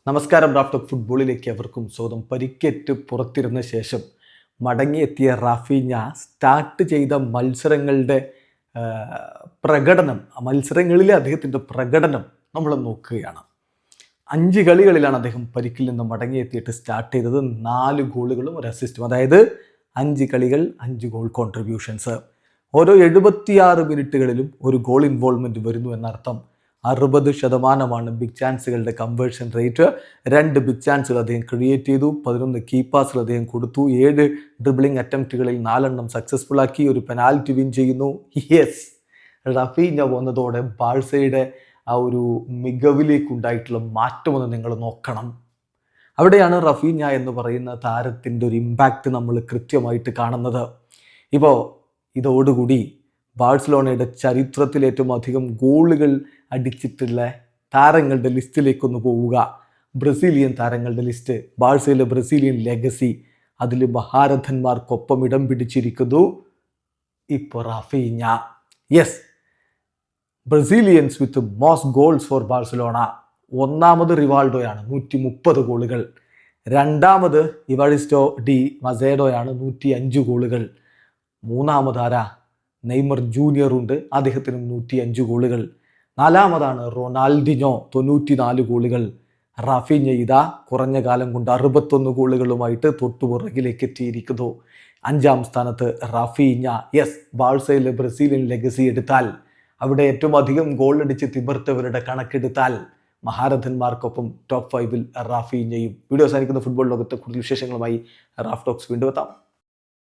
നമസ്കാരം. Raf talk ഫുട്ബോളിലേക്ക് അവർക്കും സ്വാഗതം. പരിക്കേറ്റ് പുറത്തിരുന്ന ശേഷം മടങ്ങിയെത്തിയ റാഫീഞ്ഞ സ്റ്റാർട്ട് ചെയ്ത മത്സരങ്ങളിലെ അദ്ദേഹത്തിൻ്റെ പ്രകടനം നമ്മൾ നോക്കുകയാണ്. 5 കളികളിലാണ് അദ്ദേഹം പരിക്കിൽ നിന്ന് മടങ്ങിയെത്തിയിട്ട് സ്റ്റാർട്ട് ചെയ്തത്. 4 ഗോളുകളും ഒരു അസിസ്റ്റും, അതായത് 5 കളികൾ 5 ഗോൾ കോൺട്രിബ്യൂഷൻസ്. ഓരോ 76 മിനിറ്റുകളിലും ഒരു ഗോൾ ഇൻവോൾവ്മെൻറ്റ് വരുന്നു എന്നർത്ഥം. 60% ബിഗ് ചാൻസുകളുടെ കൺവേർഷൻ റേറ്റ്. 2 ബിഗ് ചാൻസുകൾ അദ്ദേഹം ക്രിയേറ്റ് ചെയ്തു, 11 കീ പാസുകൾ അദ്ദേഹം കൊടുത്തു, 7 ഡ്രിബ്ലിംഗ് അറ്റംപ്റ്റുകളിൽ 4 സക്സസ്ഫുൾ ആക്കി, ഒരു പെനാൽറ്റി വിൻ ചെയ്യുന്നു. യെസ്, റാഫീഞ്ഞ വന്നതോടെ ബാഴ്സയുടെ ആ ഒരു മികവിലേക്കുണ്ടായിട്ടുള്ള മാറ്റമെന്ന് നിങ്ങൾ നോക്കണം. അവിടെയാണ് റാഫീഞ്ഞ എന്ന് പറയുന്ന താരത്തിൻ്റെ ഒരു ഇമ്പാക്റ്റ് നമ്മൾ കൃത്യമായിട്ട് കാണുന്നത്. ഇപ്പോൾ ഇതോടുകൂടി ബാഴ്സലോണയുടെ ചരിത്രത്തിൽ ഏറ്റവും അധികം ഗോളുകൾ അടിച്ചിട്ടുള്ള താരങ്ങളുടെ ലിസ്റ്റിലേക്കൊന്ന് പോവുക. ബ്രസീലിയൻ താരങ്ങളുടെ ലിസ്റ്റ്, ബാഴ്സയിലെ ബ്രസീലിയൻ ലെഗസി, അതിൽ മഹാരഥന്മാർക്കൊപ്പം ഇടം പിടിച്ചിരിക്കുന്നു ഇപ്പോൾ Raphinha. Yes, Brazilians with most goals for Barcelona. ഒന്നാമത് റിവാൾഡോയാണ് 130 ഗോളുകൾ. രണ്ടാമത് ഇവാരിസ്റ്റോ ഡി മസേഡോയാണ് 105 ഗോളുകൾ. മൂന്നാമത് ആരാ? നെയ്മർ ജൂനിയർ ഉണ്ട്, അദ്ദേഹത്തിനും 105 ഗോളുകൾ. നാലാമതാണ് റൊണാൾഡിനോ, 94 ഗോളുകൾ. റാഫീഞ്ഞ ഇതാ കുറഞ്ഞ കാലം കൊണ്ട് 61 ഗോളുകളുമായിട്ട് തൊട്ടുപുറകിലേക്ക് എത്തിയിരിക്കുന്നു. 5ാം സ്ഥാനത്ത് റാഫീഞ്ഞ. യെസ്, ബാഴ്സയിലെ ബ്രസീലിയൻ ലെഗസി എടുത്താൽ, അവിടെ ഏറ്റവും അധികം ഗോൾ അടിച്ച് തിമിർത്തവരുടെ കണക്കെടുത്താൽ മഹാരഥന്മാർക്കൊപ്പം ടോപ്പ് 5-ൽ റാഫീഞ്ഞയും. വീഡിയോ അവസാനിക്കുന്ന ഫുട്ബോൾ ലോകത്തെ കൂടുതൽ വിശേഷങ്ങളുമായി റാഫ് ടോക്സ് വീണ്ടും എത്താം.